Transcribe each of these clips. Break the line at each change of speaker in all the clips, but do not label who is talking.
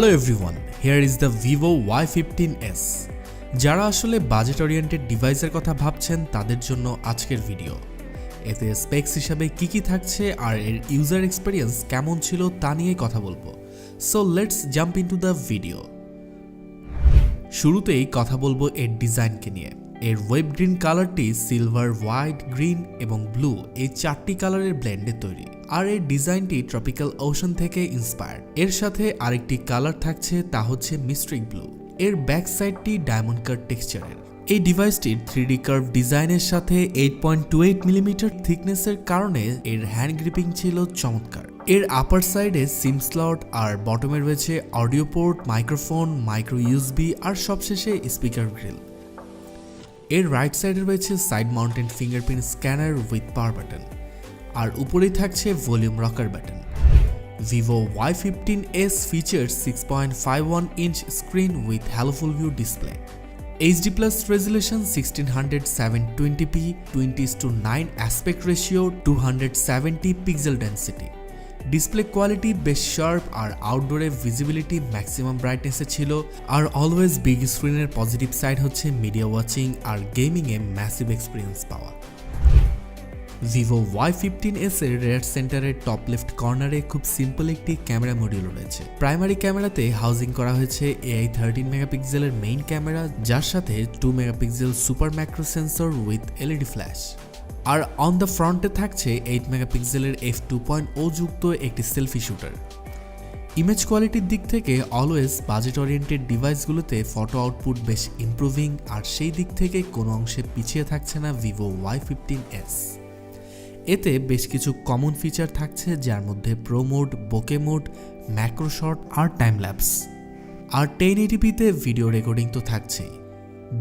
Hello everyone, here is the Vivo Y15s. যারা আসলে budget oriented ডিভাইসের কথা ভাবছেন তাদের জন্য আজকের ভিডিও। এতে স্পেকস হিসাবে কি থাকছে আর এর ইউজার এক্সপেরিয়েন্স কেমন ছিল তা নিয়ে কথা বলবো। So let's jump into the video. শুরুতেই কথা বলবো এর ডিজাইনকে নিয়ে। এর ওয়েব গ্রিন কালারটি সিলভার, হোয়াইট, গ্রিন এবং ব্লু এই চারটি কালারের ব্লেন্ডে তৈরি। আর এর ডিজাইনটি ট্রপিক্যাল ওশান থেকে ইন্সপায়ার্ড। এর সাথে আরেকটি কালার থাকছে, তা হচ্ছে মিস্ট্রিক ব্লু। এর ব্যাক সাইডটি ডায়মন্ড কাট টেক্সচারের। এই ডিভাইসটির 3D কার্ভ ডিজাইনের সাথে 8.28 মিলিমিটার থিকনেসের কারণে এর হ্যান্ড গ্রিপিং ছিল চমৎকার। এর আপার সাইডে সিম স্লট আর বটমে রয়েছে audio port, microphone, micro USB আর সবশেষে স্পিকার গ্রিল। এর রাইট সাইডে রয়েছে side mounted fingerprint scanner with power button, আর উপরেই থাকছে volume rocker button. Vivo Y15s features 6.51 inch screen with Hello Full View display, HD+ resolution 1600 720p, 20:9 aspect ratio, 270 pixel density. Display quality বেশ sharp আর আউটডোরে visibility maximum ব্রাইটনেসে ছিল। Are always big স্ক্রিনের positive side হচ্ছে media watching আর গেমিংয়ে massive experience পাওয়া। Vivo Y15s এর rare সেন্টারের top left কর্নারে খুব সিম্পল একটি ক্যামেরা মডিউল রয়েছে। প্রাইমারি ক্যামেরাতে হাউজিং করা হয়েছে AI 13 মেগাপিক্সেলের মেইন ক্যামেরা, যার সাথে 2 megapixel super macro sensor with LED flash. আর অন দ্য ফ্রন্টে থাকছে 8 মেগাপিক্সেলের f2.0 যুক্ত একটি সেলফি শুটার। ইমেজ কোয়ালিটির দিক থেকে অলওয়েজ বাজেট ওরিয়েন্টেড ডিভাইসগুলোতে ফটো আউটপুট বেশ ইমপ্রুভিং, আর সেই দিক থেকে কোনো অংশে পিছিয়ে থাকছে না Vivo Y15s। এতে বেশ কিছু কমন ফিচার থাকছে, যার মধ্যে pro mode, bouquet mode, macro shot আর টাইম ল্যাপস। আর 1080pতে ভিডিও রেকর্ডিং তো থাকছেই।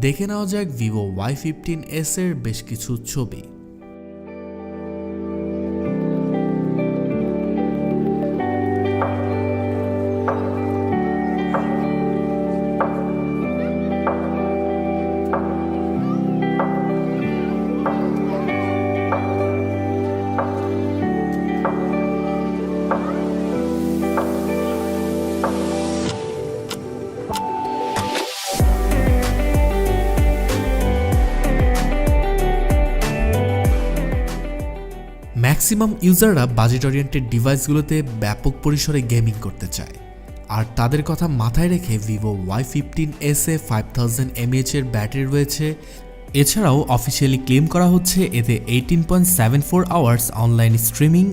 দেখে নেওয়া যাক Vivo Y15s এর বেশ কিছু ছবি। ম্যাক্সিমাম ইউজাররা বাজেট ওরিয়েন্টেড ডিভাইসগুলোতে ব্যাপক পরিসরে গেমিং করতে চায়, আর তাদের কথা মাথায় রেখে Vivo Y15s এ 5000 mAh এর ব্যাটারি রয়েছে। এছাড়াও অফিসিয়ালি ক্লেম করা হচ্ছে এতে 18.74 আওয়ার্স অনলাইন স্ট্রিমিং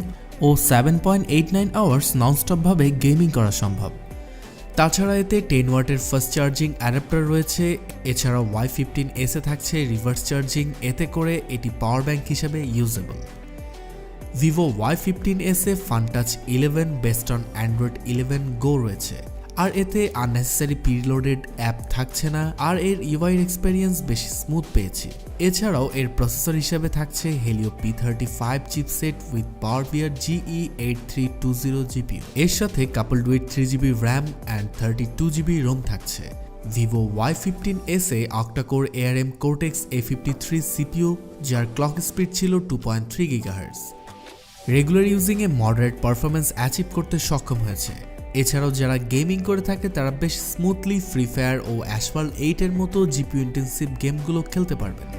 ও 7.89 আওয়ার্স ননস্টপভাবে গেমিং করা সম্ভব। তাছাড়া এতে 10 ওয়াটের ফাস্ট চার্জিং অ্যাডাপ্টার রয়েছে। এছাড়াও Y15s এ থাকছে রিভার্স চার্জিং, এতে করে এটি পাওয়ার ব্যাংক হিসেবে usable. Vivo Y15s A FunTouch 11 based on Android 11 Go রয়েছে, আর এতে আননেসেসারি প্রিলোডেড অ্যাপ থাকছে না, আর এর UI এক্সপেরিয়েন্স বেশ স্মুথ পেয়েছি। এছাড়াও এর প্রসেসর হিসেবে থাকছে Helio P35 chipset with PowerVR GE8320 GPU। এর সাথে coupled with 3GB RAM and 32GB ROM থাকছে। Vivo Y15s এ octa-core ARM Cortex A53 CPU, যার ক্লক স্পিড ছিল 2.3 GHz। রেগুলার ইউজিংয়ে মডারেট পারফরমেন্স অ্যাচিভ করতে সক্ষম হয়েছে। এছাড়াও যারা গেমিং করে থাকে তারা বেশ স্মুথলি ফ্রি ফায়ার ও অ্যাসফল্ট 8 এর মতো জিপিইউ ইন্টেন্সিভ গেমগুলো খেলতে পারবেন।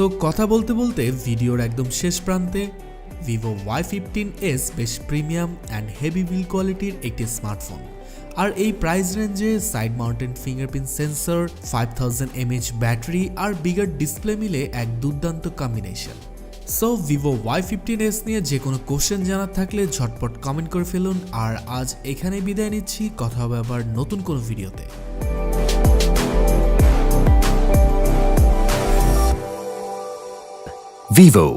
সো কথা বলতে বলতে ভিডিওর একদম শেষ প্রান্তে। Vivo Y15s বেশ প্রিমিয়াম অ্যান্ড হেভি বিল্ড কোয়ালিটির একটি স্মার্টফোন, আর এই প্রাইস রেঞ্জে side mounted fingerprint sensor, 5000 mAh battery আর বিগার ডিসপ্লে মিলে এক দুর্দান্ত কম্বিনেশন। সো Vivo Y15s নিয়ে যে কোনো কোশ্চেন জানার থাকলে ঝটপট কমেন্ট করে ফেলুন। আর আজ এখানেই বিদায় নিচ্ছি, কথা হবে আবার নতুন কোনো ভিডিওতে।
Vivo